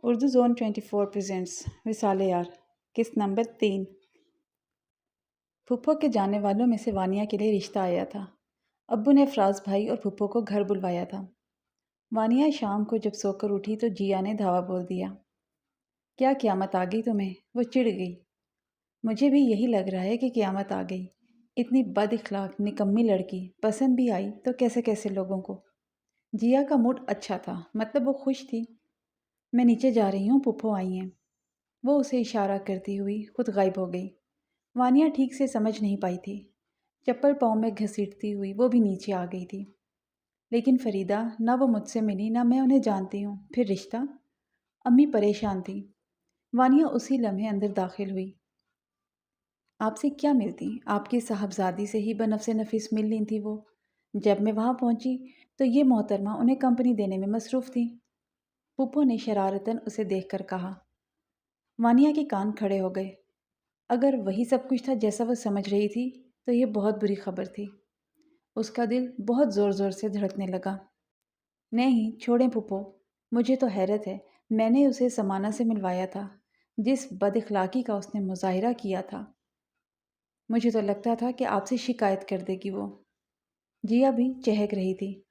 Urdu zone 24 presents وصال یار قسط نمبر 3۔ پھپھو کے جانے والوں میں سے وانیہ کے لیے رشتہ آیا تھا۔ ابو نے افراز بھائی اور پھپھو کو گھر بلوایا تھا۔ وانیہ شام کو جب سو کر اٹھی تو جیا نے دھاوا بول دیا، کیا قیامت آ گئی تمہیں؟ وہ چڑ گئی۔ مجھے بھی یہی لگ رہا ہے کہ قیامت آ گئی۔ اتنی بد اخلاق نکمی لڑکی پسند بھی آئی تو کیسے کیسے لوگوں کو۔ جیا کا موڈ اچھا تھا، مطلب وہ خوش تھی۔ میں نیچے جا رہی ہوں، پھپھو آئی ہیں۔ وہ اسے اشارہ کرتی ہوئی خود غائب ہو گئی۔ وانیہ ٹھیک سے سمجھ نہیں پائی تھی۔ چپل پاؤں میں گھسیٹتی ہوئی وہ بھی نیچے آ گئی تھی۔ لیکن فریدہ نہ وہ مجھ سے ملی نہ میں انہیں جانتی ہوں، پھر رشتہ؟ امی پریشان تھی۔ وانیہ اسی لمحے اندر داخل ہوئی۔ آپ سے کیا ملتی؟ آپ کی صاحبزادی سے ہی بنفس نفیس مل لی تھی وہ۔ جب میں وہاں پہنچی تو یہ محترمہ انہیں کمپنی دینے میں مصروف تھی۔ پھپھو نے شرارتاً اسے دیکھ کر کہا۔ وانیہ کے کان کھڑے ہو گئے۔ اگر وہی سب کچھ تھا جیسا وہ سمجھ رہی تھی تو یہ بہت بری خبر تھی۔ اس کا دل بہت زور زور سے دھڑکنے لگا۔ نہیں چھوڑیں پھپھو، مجھے تو حیرت ہے، میں نے اسے سمانہ سے ملوایا تھا۔ جس بد اخلاقی کا اس نے مظاہرہ کیا تھا، مجھے تو لگتا تھا کہ آپ سے شکایت کر دے گی وہ۔ جیا بھی چہک رہی تھی۔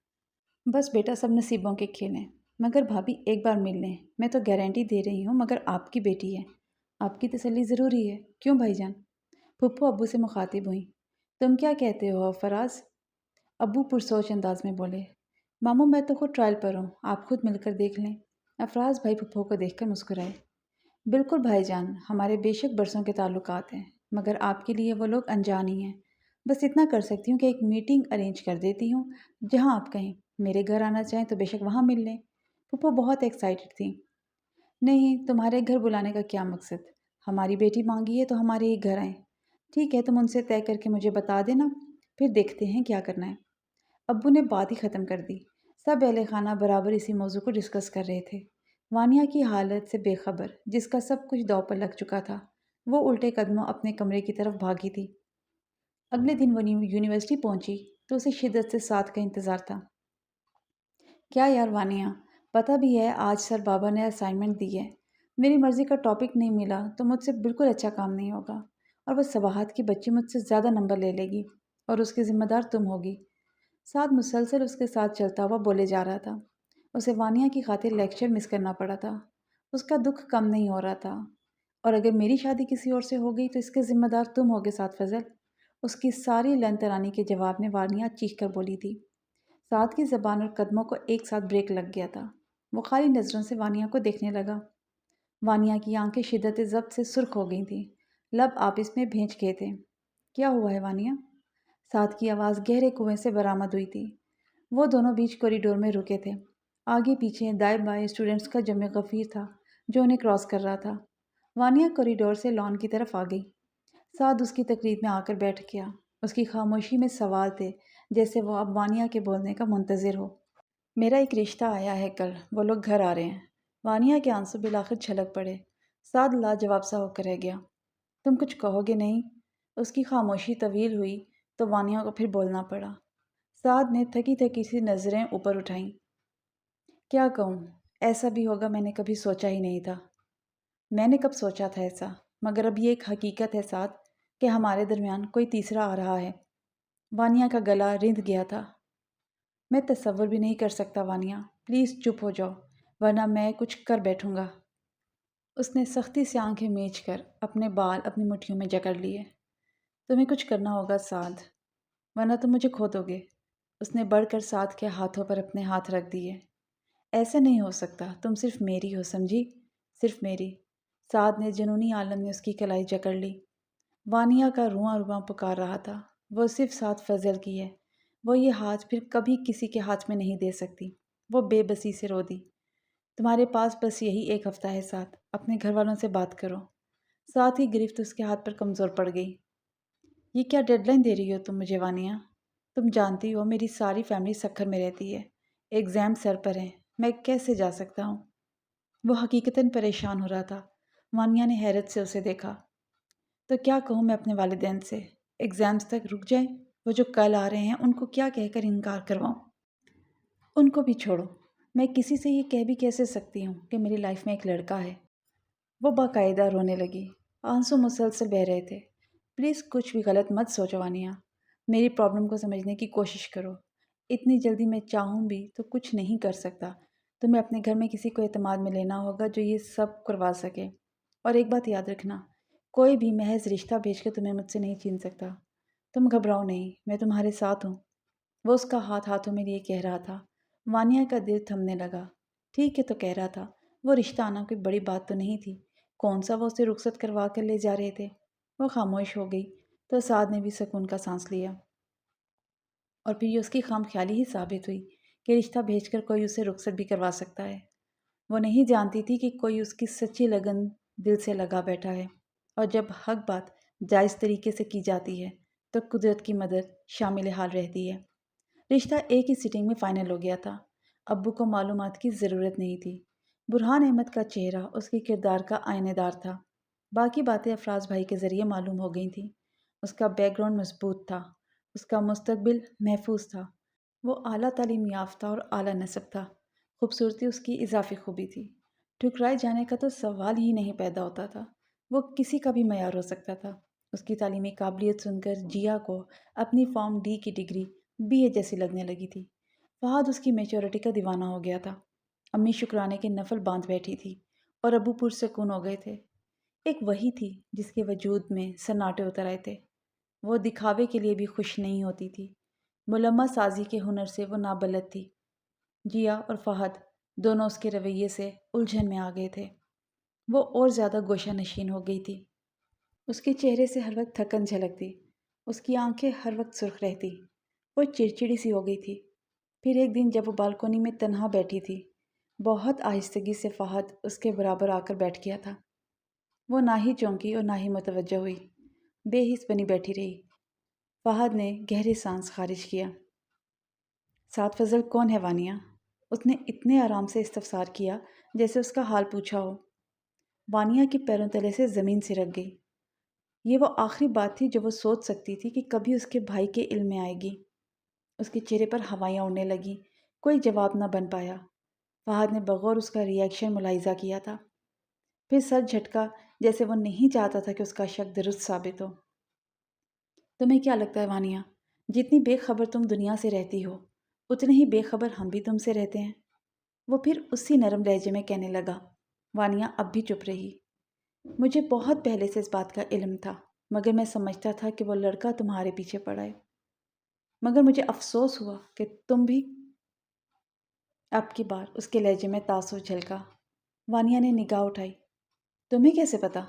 بس بیٹا سب نصیبوں کے کھیل ہیں، مگر بھابھی ایک بار مل لیں، میں تو گارنٹی دے رہی ہوں، مگر آپ کی بیٹی ہے، آپ کی تسلی ضروری ہے، کیوں بھائی جان؟ پھپھو ابو سے مخاطب ہوئیں۔ تم کیا کہتے ہو فراز؟ ابو پرسوچ انداز میں بولے، ماموں میں تو خود ٹرائل پر ہوں، آپ خود مل کر دیکھ لیں۔ افراز بھائی پھپھو کو دیکھ کر مسکرائے۔ بالکل بھائی جان، ہمارے بے شک برسوں کے تعلقات ہیں، مگر آپ کے لیے وہ لوگ انجان ہی ہیں۔ بس اتنا کر سکتی ہوں کہ ایک میٹنگ ارینج کر دیتی ہوں، جہاں آپ کہیں میرے گھر آنا چاہیں تو بے شک وہاں مل لیں۔ پھپھو بہت ایکسائٹڈ تھی۔ نہیں، تمہارے گھر بلانے کا کیا مقصد؟ ہماری بیٹی مانگی ہے تو ہمارے ہی گھر آئیں۔ ٹھیک ہے، تم ان سے طے کر کے مجھے بتا دینا، پھر دیکھتے ہیں کیا کرنا ہے۔ ابو نے بات ہی ختم کر دی۔ سب اہل خانہ برابر اسی موضوع کو ڈسکس کر رہے تھے۔ وانیہ کی حالت سے بے خبر، جس کا سب کچھ داؤ پر لگ چکا تھا، وہ الٹے قدموں اپنے کمرے کی طرف بھاگی تھی۔ اگلے دن وہ یونیورسٹی پہنچی تو اسے شدت سے ساتھ کا انتظار تھا۔ کیا یار وانیہ، پتہ بھی ہے آج سر بابا نے اسائنمنٹ دی ہے۔ میری مرضی کا ٹاپک نہیں ملا تو مجھ سے بالکل اچھا کام نہیں ہوگا، اور وہ صباحت کی بچی مجھ سے زیادہ نمبر لے لے گی، اور اس کی ذمہ دار تم ہوگی۔ ساتھ مسلسل اس کے ساتھ چلتا ہوا بولے جا رہا تھا۔ اسے وانیہ کی خاطر لیکچر مس کرنا پڑا تھا۔ اس کا دکھ کم نہیں ہو رہا تھا۔ اور اگر میری شادی کسی اور سے ہو گئی تو اس کے ذمہ دار تم ہوگے ساتھ فضل۔ اس کی ساری لن ترانی کے جواب میں وانیہ چیخ کر بولی تھی۔ ساتھ کی زبان اور قدموں کو ایک ساتھ بریک لگ گیا تھا۔ وہ خالی نظروں سے وانیہ کو دیکھنے لگا۔ وانیہ کی آنکھیں شدت ضبط سے سرخ ہو گئی تھیں، لب آپس میں بھینچ گئے تھے۔ کیا ہوا ہے وانیہ؟ ساتھ کی آواز گہرے کنویں سے برآمد ہوئی تھی۔ وہ دونوں بیچ کوریڈور میں رکے تھے۔ آگے پیچھے دائیں بائیں اسٹوڈنٹس کا جمع غفیر تھا جو انہیں کراس کر رہا تھا۔ وانیہ کوریڈور سے لان کی طرف آ گئی۔ سعد اس کی تقریر میں آ کر بیٹھ گیا۔ اس کی خاموشی میں سوال تھے، جیسے وہ اب وانیہ کے بولنے کا منتظر ہو۔ میرا ایک رشتہ آیا ہے کل، وہ لوگ گھر آ رہے ہیں۔ وانیہ کے آنسو بالآخر چھلک پڑے۔ سعد لاجواب سا ہو کر رہ گیا۔ تم کچھ کہو گے نہیں؟ اس کی خاموشی طویل ہوئی تو وانیہ کو پھر بولنا پڑا۔ سعد نے تھکی تھکی سی نظریں اوپر اٹھائیں۔ کیا کہوں، ایسا بھی ہوگا میں نے کبھی سوچا ہی نہیں تھا۔ میں نے کب سوچا تھا ایسا؟ مگر اب یہ ایک حقیقت ہے سعد کہ ہمارے درمیان کوئی تیسرا آ رہا ہے۔ وانیہ کا گلا رند گیا تھا۔ میں تصور بھی نہیں کر سکتا وانیہ، پلیز چپ ہو جاؤ ورنہ میں کچھ کر بیٹھوں گا۔ اس نے سختی سے آنکھیں میچ کر اپنے بال اپنی مٹھیوں میں جکڑ لیے۔ تمہیں کچھ کرنا ہوگا سعد، ورنہ تم مجھے کھو دو گے۔ اس نے بڑھ کر سعد کے ہاتھوں پر اپنے ہاتھ رکھ دیے۔ ایسا نہیں ہو سکتا، تم صرف میری ہو، سمجھی؟ صرف میری۔ سعد نے جنونی عالم میں اس کی کلائی جکڑ لی۔ وانیہ کا رواں رواں پکار رہا تھا، وہ صرف سعد فضل کی ہے۔ وہ یہ ہاتھ پھر کبھی کسی کے ہاتھ میں نہیں دے سکتی۔ وہ بے بسی سے رو دی۔ تمہارے پاس بس یہی ایک ہفتہ ہے سعد، اپنے گھر والوں سے بات کرو۔ ساتھ ہی گرفت اس کے ہاتھ پر کمزور پڑ گئی۔ یہ کیا ڈیڈ لائن دے رہی ہو تم مجھے وانیہ؟ تم جانتی ہو میری ساری فیملی سکھر میں رہتی ہے، ایگزام سر پر ہیں، میں کیسے جا سکتا ہوں؟ وہ حقیقتاً پریشان ہو رہا تھا۔ وانیہ نے حیرت سے اسے دیکھا۔ تو کیا کہوں میں اپنے والدین سے؟ ایگزامز تک رک جائیں؟ وہ جو کل آ رہے ہیں ان کو کیا کہہ کر انکار کرواؤں؟ ان کو بھی چھوڑو، میں کسی سے یہ کہہ بھی کیسے سکتی ہوں کہ میری لائف میں ایک لڑکا ہے؟ وہ باقاعدہ رونے لگی۔ آنسو مسلسل بہہ رہے تھے۔ پلیز کچھ بھی غلط مت سوچو وانیہ، میری پرابلم کو سمجھنے کی کوشش کرو۔ اتنی جلدی میں چاہوں بھی تو کچھ نہیں کر سکتا۔ تمہیں اپنے گھر میں کسی کو اعتماد میں لینا ہوگا جو یہ سب کروا سکے۔ اور ایک بات یاد رکھنا، کوئی بھی محض رشتہ بھیج کے تمہیں مجھ سے نہیں چھین سکتا۔ تم گھبراؤ نہیں، میں تمہارے ساتھ ہوں۔ وہ اس کا ہاتھ ہاتھوں میں لیے کہہ رہا تھا۔ وانیہ کا دل تھمنے لگا۔ ٹھیک ہے تو کہہ رہا تھا، وہ رشتہ آنا کوئی بڑی بات تو نہیں تھی۔ کون سا وہ اسے رخصت کروا کر لے جا رہے تھے؟ وہ خاموش ہو گئی تو سعد نے بھی سکون کا سانس لیا۔ اور پھر یہ اس کی خام خیالی ہی ثابت ہوئی کہ رشتہ بھیج کر کوئی اسے رخصت بھی کروا سکتا ہے۔ وہ نہیں جانتی تھی کہ کوئی اس کی سچی لگن دل سے لگا بیٹھا ہے، اور جب حق بات جائز طریقے سے کی جاتی ہے تو قدرت کی مدد شامل حال رہتی ہے۔ رشتہ ایک ہی سٹنگ میں فائنل ہو گیا تھا۔ ابو کو معلومات کی ضرورت نہیں تھی۔ برہان احمد کا چہرہ اس کے کردار کا آئینہ دار تھا۔ باقی باتیں افراز بھائی کے ذریعے معلوم ہو گئی تھیں۔ اس کا بیک گراؤنڈ مضبوط تھا، اس کا مستقبل محفوظ تھا۔ وہ اعلیٰ تعلیم یافتہ اور اعلیٰ نسب تھا۔ خوبصورتی اس کی اضافی خوبی تھی۔ ٹھکرائے جانے کا تو سوال ہی نہیں پیدا ہوتا تھا۔ وہ کسی کا بھی معیار ہو سکتا تھا۔ اس کی تعلیمی قابلیت سن کر جیا کو اپنی فارم ڈی کی ڈگری BA جیسی لگنے لگی تھی۔ فہد اس کی میچورٹی کا دیوانہ ہو گیا تھا۔ امی شکرانے کے نفل باندھ بیٹھی تھی اور ابو پرسکون ہو گئے تھے۔ ایک وہی تھی جس کے وجود میں سناٹے اتر آئے تھے۔ وہ دکھاوے کے لیے بھی خوش نہیں ہوتی تھی۔ ملمہ سازی کے ہنر سے وہ نابلد تھی۔ جیا اور فہد دونوں اس کے رویے سے الجھن میں آ گئے تھے۔ وہ اور زیادہ گوشہ نشین ہو گئی تھی۔ اس کے چہرے سے ہر وقت تھکن جھلکتی، اس کی آنکھیں ہر وقت سرخ رہتی۔ وہ چڑچڑی سی ہو گئی تھی۔ پھر ایک دن جب وہ بالکونی میں تنہا بیٹھی تھی، بہت آہستگی سے فہد اس کے برابر آ کر بیٹھ گیا تھا۔ وہ نہ ہی چونکی اور نہ ہی متوجہ ہوئی، بے حس بنی بیٹھی رہی۔ فہد نے گہری سانس خارج کیا۔ سعد فضل کون ہے وانیہ؟ اس نے اتنے آرام سے استفسار کیا جیسے اس کا حال پوچھا ہو۔ وانیہ کے پیروں تلے سے زمین سرک گئی۔ یہ وہ آخری بات تھی جو وہ سوچ سکتی تھی کہ کبھی اس کے بھائی کے علم میں آئے گی۔ اس کے چہرے پر ہوائیاں اڑنے لگیں، کوئی جواب نہ بن پایا۔ فہد نے بغور اس کا ری ایکشن ملاحظہ کیا تھا، پھر سر جھٹکا جیسے وہ نہیں چاہتا تھا کہ اس کا شک درست ثابت ہو۔ تمہیں کیا لگتا ہے وانیہ، جتنی بے خبر تم دنیا سے رہتی ہو اتنے ہی بے خبر ہم بھی تم سے رہتے ہیں؟ وہ پھر اسی نرم لہجے میں کہنے لگا۔ وانیہ اب بھی چپ رہی۔ مجھے بہت پہلے سے اس بات کا علم تھا، مگر میں سمجھتا تھا کہ وہ لڑکا تمہارے پیچھے پڑا ہے۔ مگر مجھے افسوس ہوا کہ تم بھی۔ اب کی بار اس کے لہجے میں تاثر جھلکا۔ وانیہ نے نگاہ اٹھائی۔ تمہیں کیسے پتا؟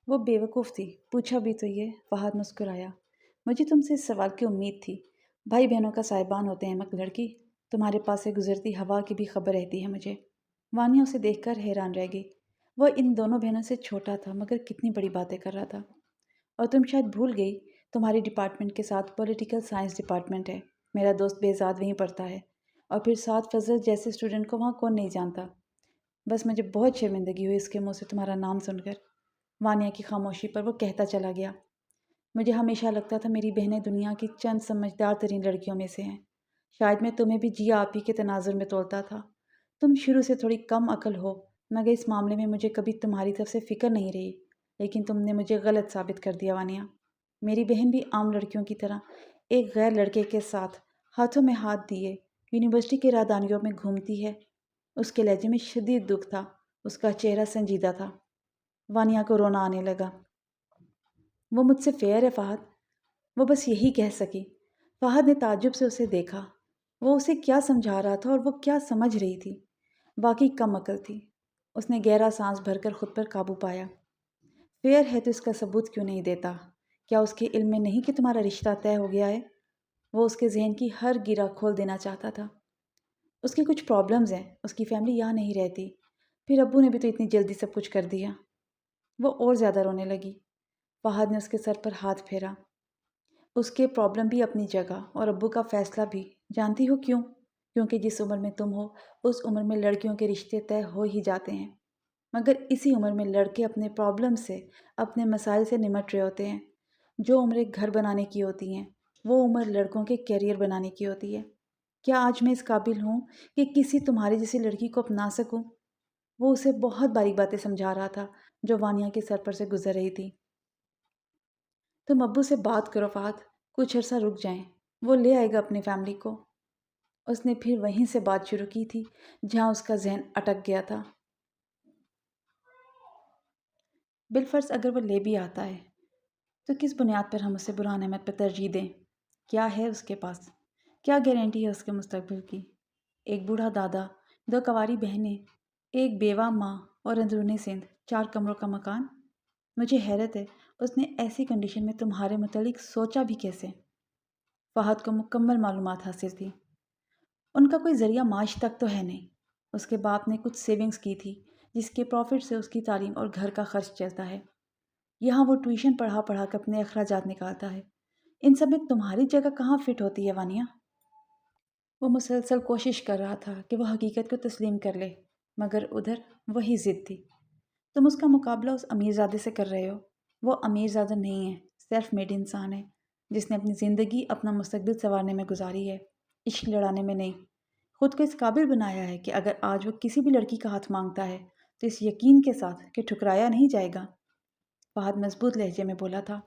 وہ بے وقوف تھی، پوچھا بھی تو یہ۔ فہد مسکرایا۔ مجھے تم سے اس سوال کی امید تھی۔ بھائی بہنوں کا صاحبان ہوتے ہیں مک لڑکی، تمہارے پاس سے گزرتی ہوا کی بھی خبر رہتی ہے مجھے۔ وانیہ اسے دیکھ کر حیران رہ گئی۔ وہ ان دونوں بہنوں سے چھوٹا تھا مگر کتنی بڑی باتیں کر رہا تھا۔ اور تم شاید بھول گئی، تمہاری ڈپارٹمنٹ کے ساتھ پولیٹیکل سائنس ڈپارٹمنٹ ہے۔ میرا دوست بہزاد وہیں پڑھتا ہے، اور پھر سعد فضل جیسے اسٹوڈنٹ کو وہاں کون نہیں جانتا۔ بس مجھے بہت شرمندگی ہوئی اس کے منہ سے تمہارا نام سن کر۔ وانیہ کی خاموشی پر وہ کہتا چلا گیا۔ مجھے ہمیشہ لگتا تھا میری بہنیں دنیا کی چند سمجھدار ترین لڑکیوں میں سے ہیں۔ شاید میں تمہیں بھی جیا آپی کے تناظر میں تولتا تھا۔ تم شروع سے تھوڑی کم عقل ہو، مگر اس معاملے میں مجھے کبھی تمہاری طرف سے فکر نہیں رہی، لیکن تم نے مجھے غلط ثابت کر دیا وانیہ۔ میری بہن بھی عام لڑکیوں کی طرح ایک غیر لڑکے کے ساتھ ہاتھوں میں ہاتھ دیے یونیورسٹی کے راہدانیوں میں گھومتی ہے۔ اس کے لہجے میں شدید دکھ تھا، اس کا چہرہ سنجیدہ تھا۔ وانیہ کو رونا آنے لگا۔ وہ مجھ سے فیئر ہے فہد، وہ بس یہی کہہ سکی۔ فہد نے تعجب سے اسے دیکھا۔ وہ اسے کیا سمجھا رہا تھا اور وہ کیا سمجھ رہی تھی؟ واقعی کم عقل تھی۔ اس نے گہرا سانس بھر کر خود پر قابو پایا۔ فیئر ہے تو اس کا ثبوت کیوں نہیں دیتا؟ کیا اس کے علم میں نہیں کہ تمہارا رشتہ طے ہو گیا ہے؟ وہ اس کے ذہن کی ہر گرہ کھول دینا چاہتا تھا۔ اس کی کچھ پرابلمز ہیں، اس کی فیملی یہاں نہیں رہتی، پھر ابو نے بھی تو اتنی جلدی سب کچھ کر دیا۔ وہ اور زیادہ رونے لگی۔ فہد نے اس کے سر پر ہاتھ پھیرا۔ اس کے پرابلم بھی اپنی جگہ اور ابو کا فیصلہ بھی۔ جانتی ہو کیوں؟ کیونکہ جس عمر میں تم ہو اس عمر میں لڑکیوں کے رشتے طے ہو ہی جاتے ہیں، مگر اسی عمر میں لڑکے اپنے پرابلم سے، اپنے مسائل سے نمٹ رہے ہوتے ہیں۔ جو عمر ایک گھر بنانے کی ہوتی ہیں وہ عمر لڑکوں کے کیریئر بنانے کی ہوتی ہے۔ کیا آج میں اس قابل ہوں کہ کسی تمہاری جیسی لڑکی کو اپنا سکوں؟ وہ اسے بہت باریک باتیں سمجھا رہا تھا جو وانیہ کے سر پر سے گزر رہی تھی۔ تم ابو سے بات کرو فہد، کچھ عرصہ رک جائیں، وہ لے آئے گا اپنی فیملی کو۔ اس نے پھر وہیں سے بات شروع کی تھی جہاں اس کا ذہن اٹک گیا تھا۔ بالفرض اگر وہ لے بھی آتا ہے تو کس بنیاد پر ہم اسے برہان احمد پر ترجیح دیں؟ کیا ہے اس کے پاس؟ کیا گارنٹی ہے اس کے مستقبل کی؟ ایک بوڑھا دادا، 2 کنواری بہنیں، ایک بیوہ ماں اور اندرونی سندھ 4 کمروں کا مکان۔ مجھے حیرت ہے اس نے ایسی کنڈیشن میں تمہارے متعلق سوچا بھی کیسے؟ فہد کو مکمل معلومات حاصل تھی۔ ان کا کوئی ذریعہ معاش تک تو ہے نہیں۔ اس کے باپ نے کچھ سیونگز کی تھی جس کے پروفٹ سے اس کی تعلیم اور گھر کا خرچ چلتا ہے۔ یہاں وہ ٹیوشن پڑھا پڑھا کے اپنے اخراجات نکالتا ہے۔ ان سب میں تمہاری جگہ کہاں فٹ ہوتی ہے وانیہ؟ وہ مسلسل کوشش کر رہا تھا کہ وہ حقیقت کو تسلیم کر لے، مگر ادھر وہی ضد تھی۔ تم اس کا مقابلہ اس امیر زادے سے کر رہے ہو۔ وہ امیر زادہ نہیں ہے، سیلف میڈ انسان ہے جس نے اپنی زندگی اپنا مستقبل سنوارنے میں گزاری ہے، عشق لڑانے میں نہیں۔ خود کو اس قابل بنایا ہے کہ اگر آج وہ کسی بھی لڑکی کا ہاتھ مانگتا ہے تو اس یقین کے ساتھ کہ ٹھکرایا نہیں جائے گا۔ فہد مضبوط لہجے میں بولا تھا۔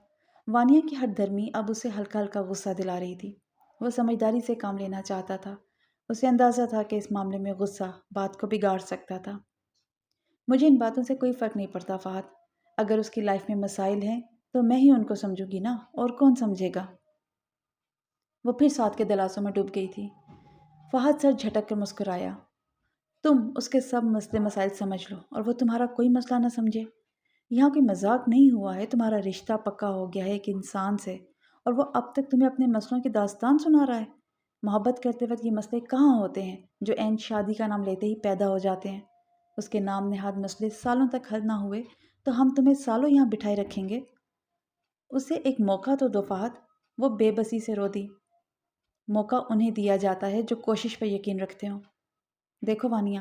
وانیہ کی ہر دھرمی اب اسے ہلکا ہلکا غصہ دلا رہی تھی۔ وہ سمجھداری سے کام لینا چاہتا تھا۔ اسے اندازہ تھا کہ اس معاملے میں غصہ بات کو بگاڑ سکتا تھا۔ مجھے ان باتوں سے کوئی فرق نہیں پڑتا فہد۔ اگر اس کی لائف میں مسائل ہیں تو میں ہی ان کو سمجھوں گی نا، اور کون سمجھے گا؟ وہ پھر ساتھ کے دلاسوں میں ڈوب گئی تھی۔ فہد سر جھٹک کر مسکرایا۔ تم اس کے سب مسئلے مسائل سمجھ لو اور وہ تمہارا کوئی مسئلہ نہ سمجھے۔ یہاں کوئی مذاق نہیں ہوا ہے، تمہارا رشتہ پکا ہو گیا ہے ایک انسان سے، اور وہ اب تک تمہیں اپنے مسئلوں کی داستان سنا رہا ہے۔ محبت کرتے وقت یہ مسئلے کہاں ہوتے ہیں جو عین شادی کا نام لیتے ہی پیدا ہو جاتے ہیں؟ اس کے نام نہاد مسئلے سالوں تک حل نہ ہوئے تو ہم تمہیں سالوں یہاں بٹھائے رکھیں گے؟ اسے ایک موقع تو دو فہد، وہ بے بسی سے رو دی۔ موقع انہیں دیا جاتا ہے جو کوشش پر یقین رکھتے ہوں۔ دیکھو وانیہ،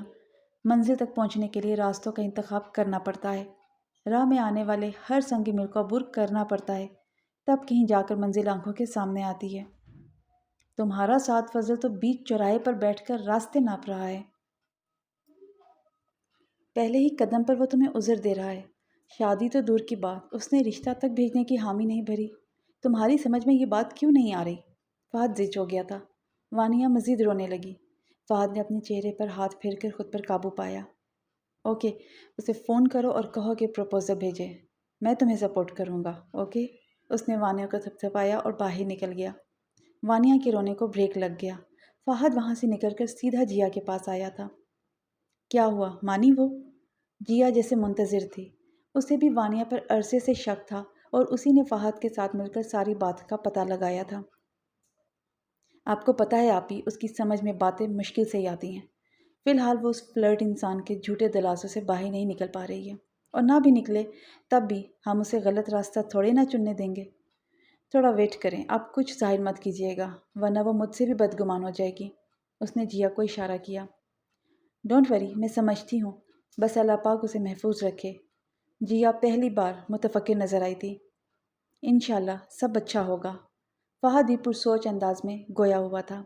منزل تک پہنچنے کے لیے راستوں کا انتخاب کرنا پڑتا ہے۔ راہ میں آنے والے ہر سنگ میل کو عبور کرنا پڑتا ہے، تب کہیں جا کر منزل آنکھوں کے سامنے آتی ہے۔ تمہارا سعد فضل تو بیچ چوراہے پر بیٹھ کر راستے ناپ رہا ہے۔ پہلے ہی قدم پر وہ تمہیں عذر دے رہا ہے۔ شادی تو دور کی بات، اس نے رشتہ تک بھیجنے کی حامی نہیں بھری۔ تمہاری سمجھ میں یہ بات کیوں نہیں آ رہی؟ فہد زج ہو گیا تھا۔ وانیہ مزید رونے لگی۔ فہد نے اپنے چہرے پر ہاتھ پھیر کر خود پر قابو پایا۔ اوکے، اسے فون کرو اور کہو کہ پروپوزل بھیجے، میں تمہیں سپورٹ کروں گا، اوکے؟ اس نے وانیہ کو تھپتھپایا اور باہر نکل گیا۔ وانیہ کے رونے کو بریک لگ گیا۔ فہد وہاں سے نکل کر سیدھا جیا کے پاس آیا تھا۔ کیا ہوا، مانی وہ؟ جیا جیسے منتظر تھی۔ اسے بھی وانیہ پر عرصے سے شک تھا اور اسی نے فہد کے ساتھ مل کر ساری بات کا پتہ لگایا تھا۔ آپ کو پتہ ہے آپی، اس کی سمجھ میں باتیں مشکل سے ہی آتی ہیں۔ فی الحال وہ اس فلرٹ انسان کے جھوٹے دلاسوں سے باہر نہیں نکل پا رہی ہے، اور نہ بھی نکلے تب بھی ہم اسے غلط راستہ تھوڑے نہ چننے دیں گے۔ تھوڑا ویٹ کریں، آپ کچھ ظاہر مت کیجیے گا ورنہ وہ مجھ سے بھی بدگمان ہو جائے گی۔ اس نے جیا کو اشارہ کیا۔ ڈونٹ وری، میں سمجھتی ہوں، بس اللہ پاک اسے محفوظ رکھے۔ جیا پہلی بار متفکر نظر آئی تھی۔ انشاءاللہ سب اچھا ہوگا، فہد بھی پرسوچ انداز میں گویا ہوا تھا۔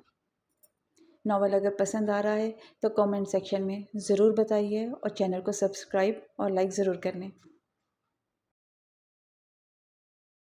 ناول اگر پسند آ رہا ہے تو کامنٹ سیکشن میں ضرور بتائیے اور چینل کو سبسکرائب اور لائک ضرور کر لیں۔